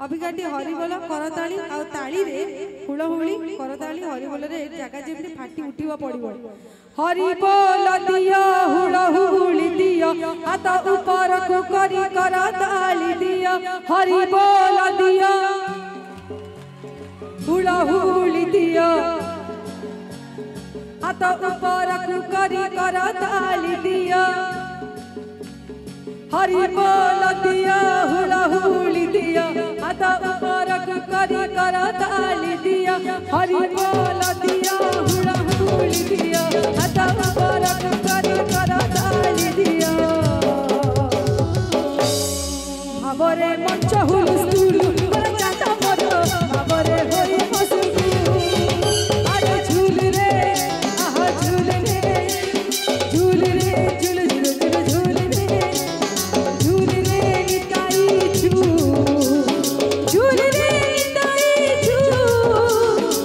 अभिकाटी हरिबोल करताली आ ताली रे हुलहुली करताली हरिबोल रे जगह जेमती फाटी उठिबो पड़िबो हरिबोल दियो हुलहुली दियो हाथ ऊपर को करी करताली दियो हरिबोल दियो हुलहुली दियो हाथ ऊपर को करी करताली दियो हरिबोल दियो हुलहुली दियो हाथ ऊपर को करी करताली दियो हरिबोल दियो हुलहुली दियो हाथ ऊपर को करी करताली दियो भावरे मंच हुलुस्तुल पर चाचा मरो भावरे होई पसुतु आरे झूल रे आह झूल रे झूल रे झूल झूल झूल झूल रे झूल रे निताई झूल रे निताई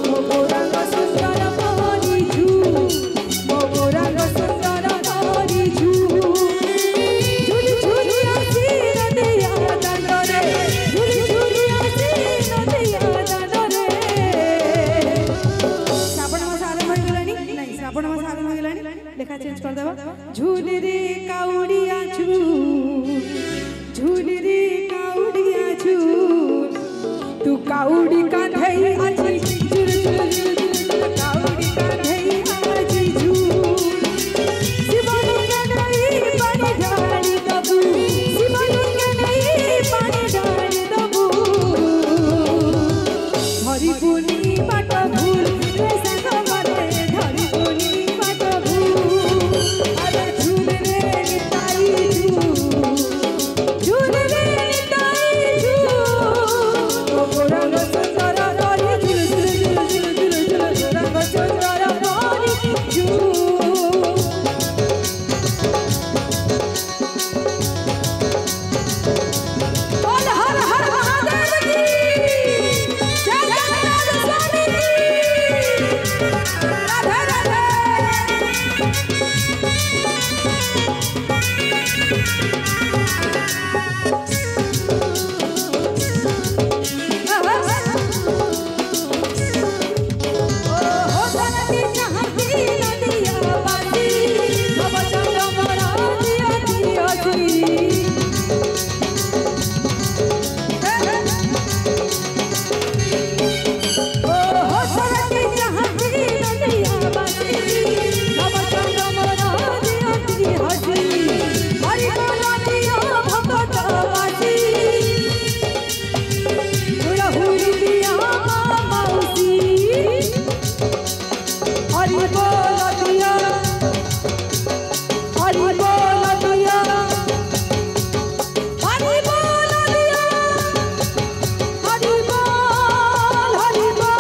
मोगोरंग सुंदर मोरी मोगोरंग सुंदर मोरी झूल झूल आसी नदिया दांडरे झूल आसी नदिया दांडरे श्रावण मास आरंभ हो गलानी नहीं श्रावण मास आरंभ हो गलानी लेखा चेंज कर देबा झूल रे काउडिया झूल रे काउडिया झूल तू काउडी कांधई आजी झूल झूल झूल काउडी कांधई आजी झूल शिवानु के नहीं पानी ढाली दबू शिवानु के नहीं पानी ढाली दबू धरी पुनी बाट भूल रे संग मारे धरी पुनी बाट भूल अरे झूल रे निताई झूल रे निताई मोगोरंग सुंदर मोरी झूल झूल झूल झूल झूल झूल रंग सुंदर मोरी झूल बोल हर हर महादेव की जय जगन्नाथ स्वामी की राधे राधे हो जनती चाहती नदिया बाती अब चंद्र मरा दिया दिया दी हो जनती चाहती नदिया बाती अब चंद्र मरा दिया दिया दी हरिबोल दियो भगत बाजी हुलहुली दियो मौसी हरिबोल दियो हरिबोल दियो हरिबोल दियो हरिबोल हरिबोल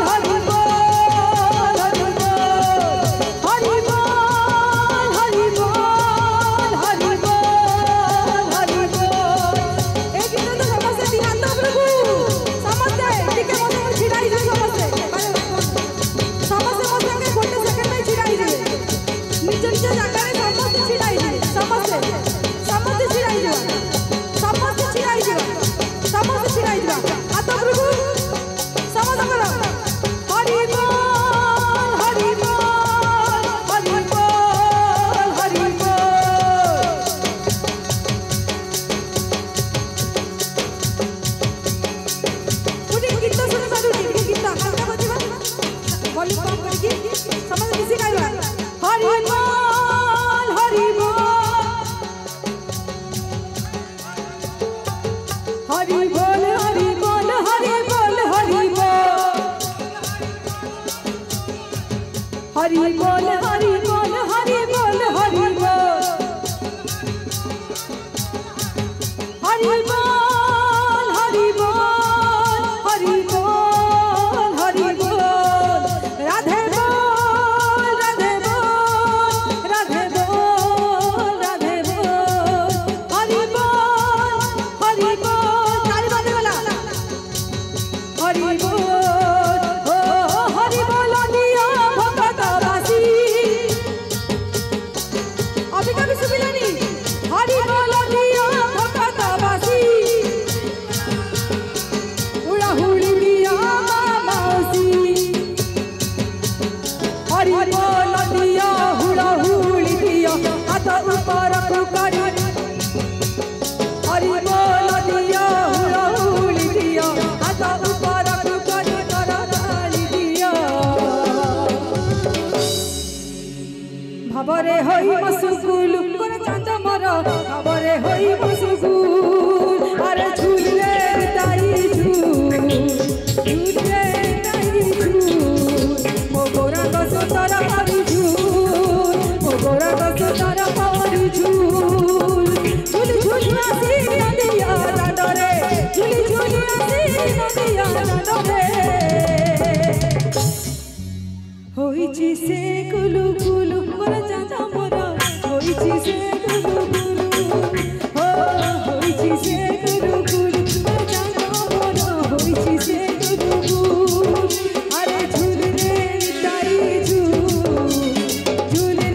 हरिबोल हरिबोल हरिबोल हरिबोल हरिबोल ए गीत तो समस्त दिनांत प्रभु समस्त टिके मते छिड़ाई दे समस्त समस्त मते गोटे सेकंड में छिड़ाई दे निज निज जगह रे समस्त छिड़ाई दे समस्त छिड़ाई दे समस्त छिड़ाई दे समस्त छिड़ाई दे आ तो प्रभु समस्त करो हरिबोल हरिबोल हरिबोल हरिबोल गोटे गीत शुणी पारुनी गीत हल्का बजिबा वॉल्यूम कम करके समस्त मिसी गाइबा हरिबोल हरिबोल हरिबोल हरिबोल हरिबोल हरिबोल हरिबोल हरिबोल हरिबोल हरिबोल हरिबोल हरिबोल राधे बोल राधे बोल राधे बोल राधे बोल हरिबोल हरिबोल ताली बाजे वाला हरिबोल ओ हरिबोल दियो भगत बासी अभी कभी सुमिलानी हरिबोल दियो भगत बासी सुकुल कोन चांद मोर खबरे होई सुकुल अरे झूल रे ताई झूल रे ताई झूल मो गोरा को सुतर पारी झूल मो गोरा को सुतर पारी झूल झूल झूल आसी नदिया दादरे झूल झूल आसी नदिया दादरे होईची से कुलु कुलु मोर चाचा मोर होईची से कुलु कुलु हो होईची से